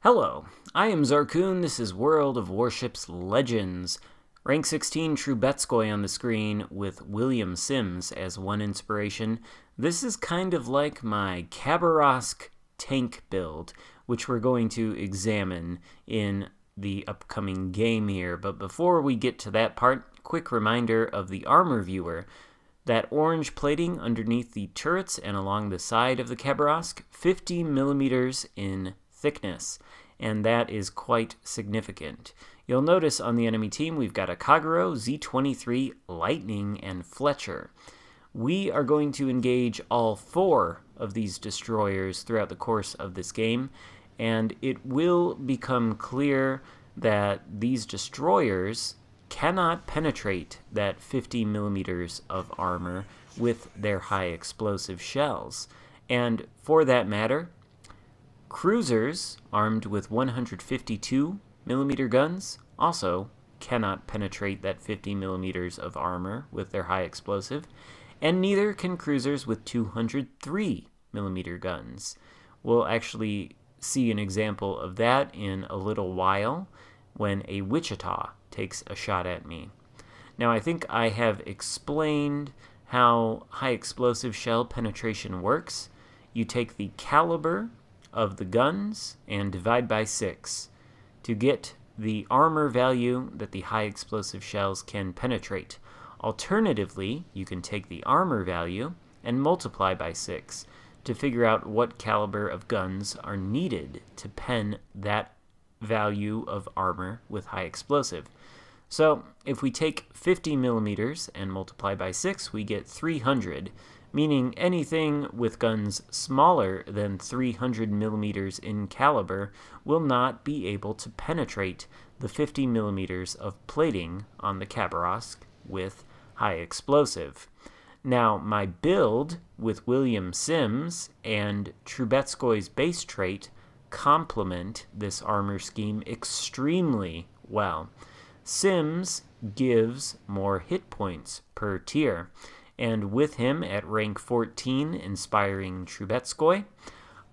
Hello, I am Xarkun. This is World of Warships Legends. Rank 16 Trubetskoy on the screen with William Sims as one inspiration. This is kind of like my Khabarovsk tank build, which we're going to examine in the upcoming game here. But before we get to that part, quick reminder of the armor viewer. That orange plating underneath the turrets and along the side of the Khabarovsk, 50 millimeters in thickness, and that is quite significant. You'll notice on the enemy team we've got a Kagero, Z-23, Lightning, and Fletcher. We are going to engage all four of these destroyers throughout the course of this game, and it will become clear that these destroyers cannot penetrate that 50 millimeters of armor with their high explosive shells. And for that matter, cruisers armed with 152 millimeter guns also cannot penetrate that 50 millimeters of armor with their high explosive, and neither can cruisers with 203 millimeter guns. We'll actually see an example of that in a little while when a Wichita takes a shot at me. Now, I think I have explained how high explosive shell penetration works. You take the caliber of the guns and divide by 6 to get the armor value that the high explosive shells can penetrate. Alternatively, you can take the armor value and multiply by 6 to figure out what caliber of guns are needed to pen that value of armor with high explosive. So if we take 50 millimeters and multiply by 6, we get 300, meaning anything with guns smaller than 300 millimeters in caliber will not be able to penetrate the 50 millimeters of plating on the Khabarovsk with high explosive. Now, my build with William Sims and Trubetskoy's base trait complement this armor scheme extremely well. Sims gives more hit points per tier, and with him at rank 14, inspiring Trubetskoy,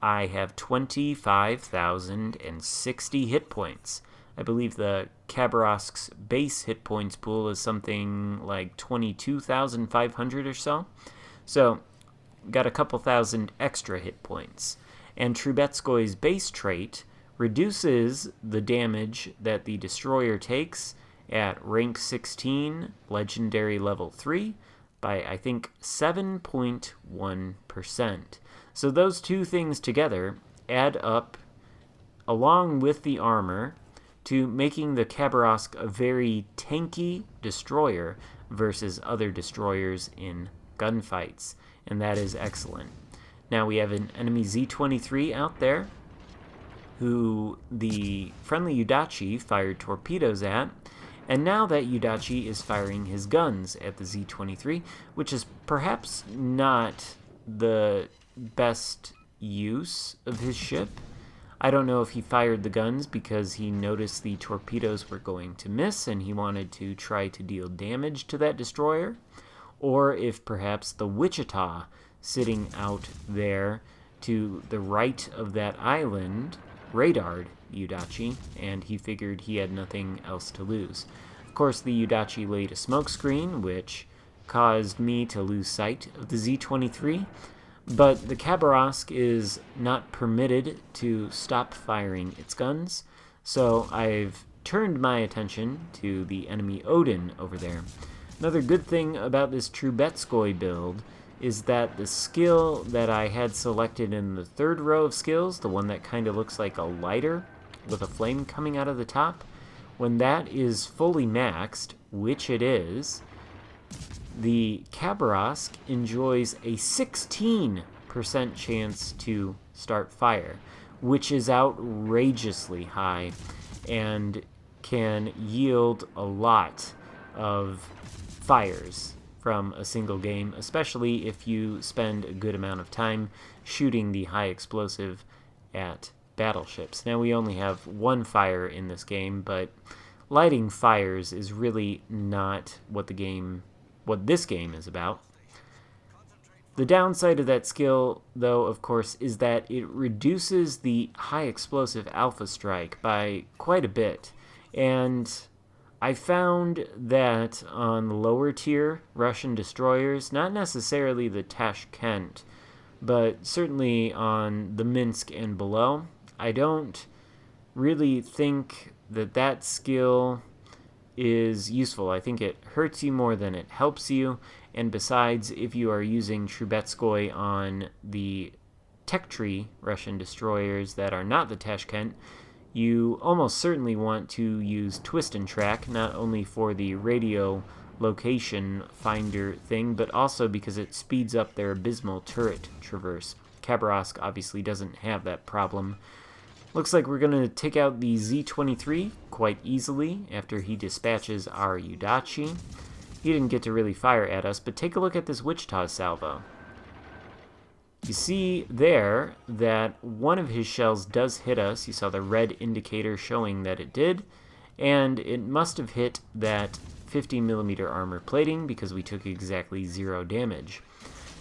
I have 25,060 hit points. I believe the Khabarovsk's base hit points pool is something like 22,500 or so. So, got a couple thousand extra hit points. And Trubetskoy's base trait reduces the damage that the destroyer takes at rank 16, legendary level 3, by, I think, 7.1%. So those two things together add up, along with the armor, to making the Khabarovsk a very tanky destroyer versus other destroyers in gunfights, and that is excellent. Now we have an enemy Z-23 out there, who the friendly Yudachi fired torpedoes at, and now that Yudachi is firing his guns at the Z-23, which is perhaps not the best use of his ship. I don't know if he fired the guns because he noticed the torpedoes were going to miss and he wanted to try to deal damage to that destroyer, or if perhaps the Wichita sitting out there to the right of that island radared Yudachi, and he figured he had nothing else to lose. Of course, the Yudachi laid a smokescreen, which caused me to lose sight of the Z-23, but the Khabarovsk is not permitted to stop firing its guns, so I've turned my attention to the enemy Odin over there. Another good thing about this Trubetskoy build is that the skill that I had selected in the third row of skills, the one that kind of looks like a lighter with a flame coming out of the top, when that is fully maxed, which it is, the Khabarovsk enjoys a 16% chance to start fire, which is outrageously high and can yield a lot of fires from a single game, especially if you spend a good amount of time shooting the high explosive at battleships. Now, we only have one fire in this game, but lighting fires is really not what this game is about. The downside of that skill, though, of course, is that it reduces the high explosive alpha strike by quite a bit. And I found that on the lower tier Russian destroyers, not necessarily the Tashkent, but certainly on the Minsk and below, I don't really think that skill is useful. I think it hurts you more than it helps you, and besides, if you are using Trubetskoy on the tech tree Russian destroyers that are not the Tashkent, you almost certainly want to use Twist and Track, not only for the radio location finder thing, but also because it speeds up their abysmal turret traverse. Khabarovsk obviously doesn't have that problem. Looks like we're going to take out the Z-23 quite easily after he dispatches our Udachi. He didn't get to really fire at us, but take a look at this Wichita salvo. You see there that one of his shells does hit us. You saw the red indicator showing that it did, and it must have hit that 50mm armor plating because we took exactly 0 damage.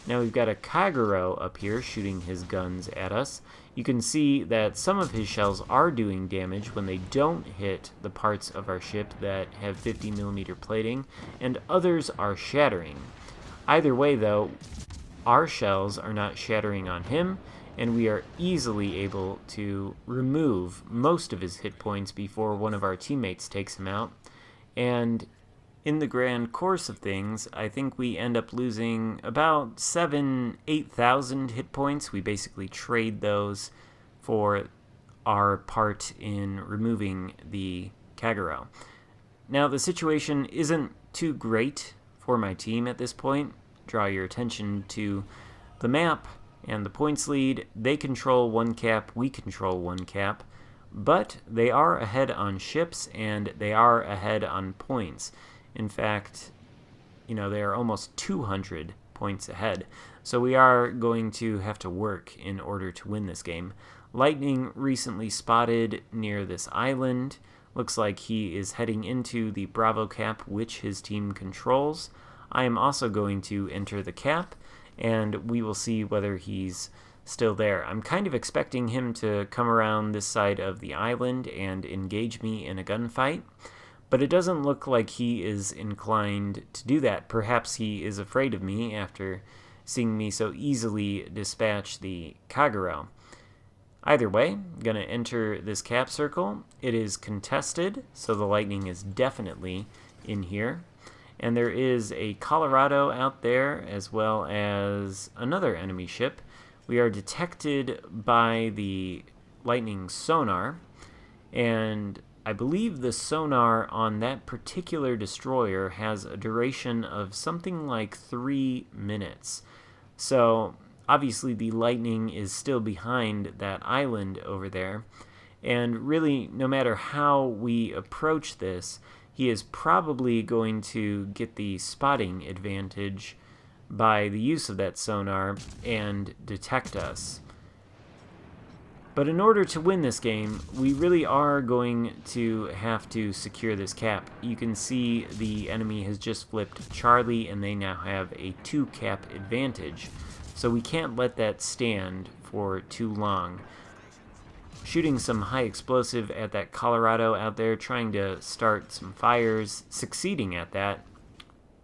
Now we've got a Kagero up here shooting his guns at us. You can see that some of his shells are doing damage when they don't hit the parts of our ship that have 50mm plating, and others are shattering. Either way, though, our shells are not shattering on him, and we are easily able to remove most of his hit points before one of our teammates takes him out. And in the grand course of things, I think we end up losing about 8,000 hit points. We basically trade those for our part in removing the Kagero. Now, the situation isn't too great for my team at this point. Draw your attention to the map and the points lead. They control 1 cap, we control 1 cap, but they are ahead on ships and they are ahead on points. In fact, they are almost 200 points ahead. So we are going to have to work in order to win this game. Lightning recently spotted near this island. Looks like he is heading into the Bravo cap, which his team controls. I am also going to enter the cap, and we will see whether he's still there. I'm kind of expecting him to come around this side of the island and engage me in a gunfight. But it doesn't look like he is inclined to do that. Perhaps he is afraid of me after seeing me so easily dispatch the Kagero. Either way, I'm going to enter this cap circle. It is contested, so the Lightning is definitely in here. And there is a Colorado out there, as well as another enemy ship. We are detected by the Lightning sonar, and I believe the sonar on that particular destroyer has a duration of something like 3 minutes. So obviously the Lightning is still behind that island over there. And really, no matter how we approach this, he is probably going to get the spotting advantage by the use of that sonar and detect us. But in order to win this game, we really are going to have to secure this cap. You can see the enemy has just flipped Charlie, and they now have a 2 cap advantage. So we can't let that stand for too long. Shooting some high explosive at that Colorado out there, trying to start some fires, succeeding at that,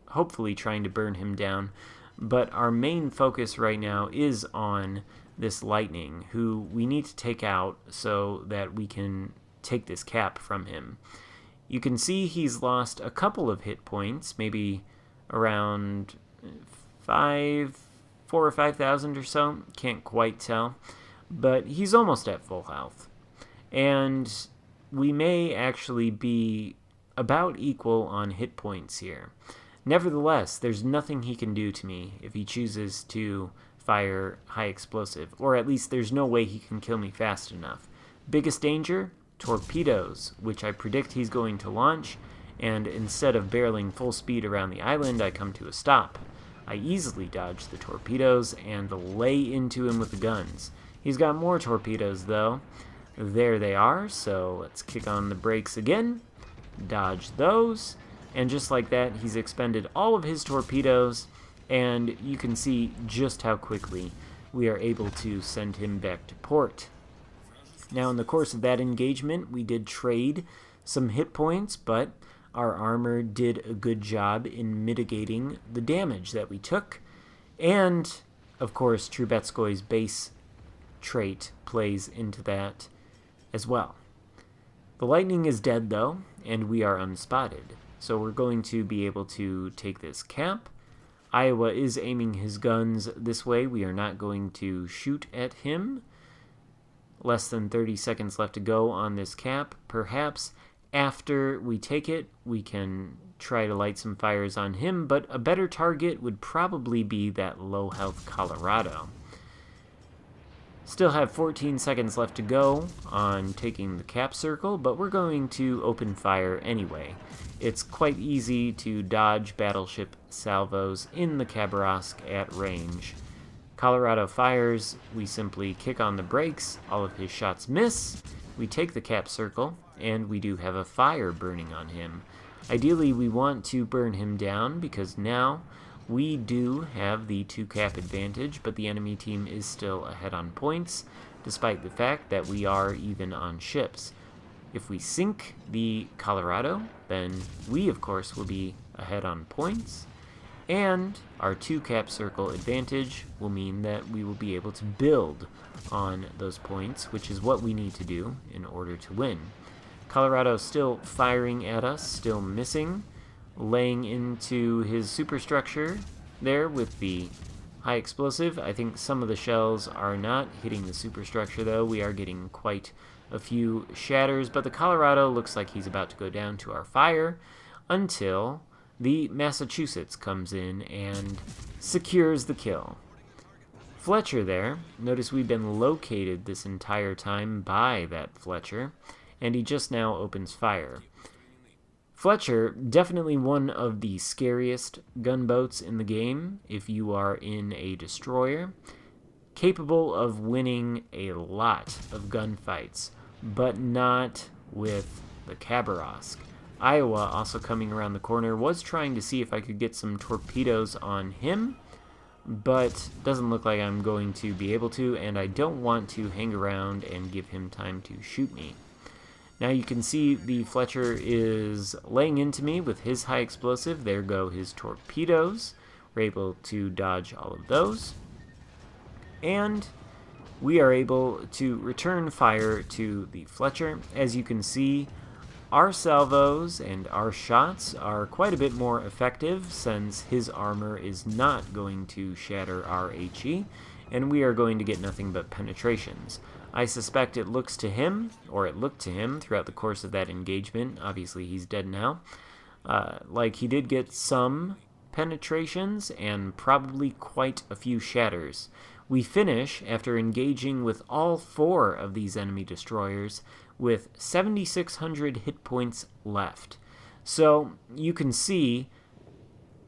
hopefully trying to burn him down. But our main focus right now is on this Lightning, who we need to take out so that we can take this cap from him. You can see he's lost a couple of hit points, maybe around 4,000 or 5,000 or so, can't quite tell, but he's almost at full health. And we may actually be about equal on hit points here. Nevertheless, there's nothing he can do to me if he chooses to fire high explosive, or at least there's no way he can kill me fast enough. Biggest danger? Torpedoes, which I predict he's going to launch, and instead of barreling full speed around the island, I come to a stop. I easily dodge the torpedoes and lay into him with the guns. He's got more torpedoes, though. There they are, so let's kick on the brakes again, dodge those, and just like that, he's expended all of his torpedoes, and you can see just how quickly we are able to send him back to port. Now, in the course of that engagement, we did trade some hit points, but our armor did a good job in mitigating the damage that we took. And, of course, Trubetskoy's base trait plays into that as well. The lightning is dead, though, and we are unspotted. So we're going to be able to take this cap. Iowa is aiming his guns this way. We are not going to shoot at him. Less than 30 seconds left to go on this cap. Perhaps after we take it, we can try to light some fires on him, but a better target would probably be that low-health Colorado. Still have 14 seconds left to go on taking the cap circle, but we're going to open fire anyway. It's quite easy to dodge battleship salvos in the Khabarovsk at range. Colorado fires, we simply kick on the brakes, all of his shots miss, we take the cap circle, and we do have a fire burning on him. Ideally, we want to burn him down because now we do have the 2 cap advantage, but the enemy team is still ahead on points, despite the fact that we are even on ships. If we sink the Colorado, then we, of course, will be ahead on points, and our 2 cap circle advantage will mean that we will be able to build on those points, which is what we need to do in order to win. Colorado still firing at us, still missing, laying into his superstructure there with the high explosive. I think some of the shells are not hitting the superstructure, though. We are getting quite a few shatters, but the Colorado looks like he's about to go down to our fire until the Massachusetts comes in and secures the kill. Fletcher there, notice we've been located this entire time by that Fletcher, and he just now opens fire. Fletcher, definitely one of the scariest gunboats in the game if you are in a destroyer, capable of winning a lot of gunfights, but not with the Khabarovsk. Iowa, also coming around the corner, was trying to see if I could get some torpedoes on him, but doesn't look like I'm going to be able to, and I don't want to hang around and give him time to shoot me. Now you can see the Fletcher is laying into me with his high explosive. There go his torpedoes. We're able to dodge all of those. And we are able to return fire to the Fletcher. As you can see, our salvos and our shots are quite a bit more effective since his armor is not going to shatter our HE, and we are going to get nothing but penetrations. I suspect it looks to him, or it looked to him throughout the course of that engagement, obviously he's dead now, like he did get some penetrations and probably quite a few shatters. We finish, after engaging with all 4 of these enemy destroyers, with 7,600 hit points left. So you can see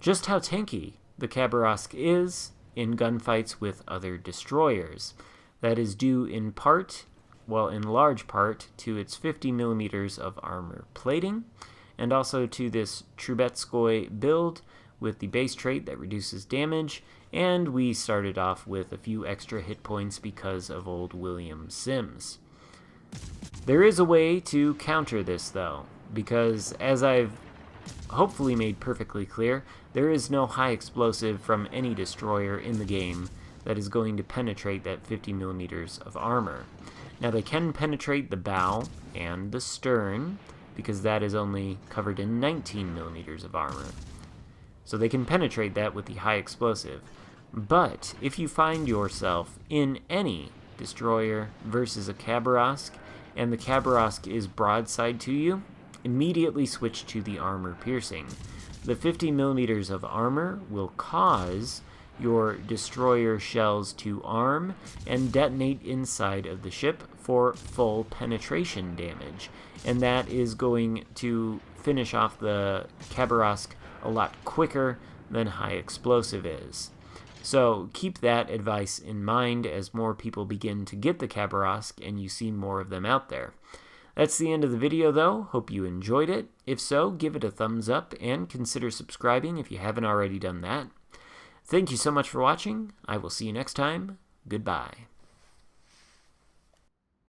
just how tanky the Khabarovsk is in gunfights with other destroyers. That is due in part, well, in large part, to its 50 millimeters of armor plating, and also to this Trubetskoy build with the base trait that reduces damage, and we started off with a few extra hit points because of old William Sims. There is a way to counter this, though, because as I've hopefully made perfectly clear, there is no high explosive from any destroyer in the game that is going to penetrate that 50 millimeters of armor. Now they can penetrate the bow and the stern, because that is only covered in 19 millimeters of armor. So they can penetrate that with the high explosive. But if you find yourself in any destroyer versus a Khabarovsk, and the Khabarovsk is broadside to you, immediately switch to the armor piercing. The 50 millimeters of armor will cause your destroyer shells to arm and detonate inside of the ship for full penetration damage, and that is going to finish off the Khabarovsk a lot quicker than high explosive is. So keep that advice in mind as more people begin to get the Khabarovsk and you see more of them out there. That's the end of the video, though. Hope you enjoyed it. If so, give it a thumbs up and consider subscribing if you haven't already done that. Thank you so much for watching. I will see you next time. Goodbye.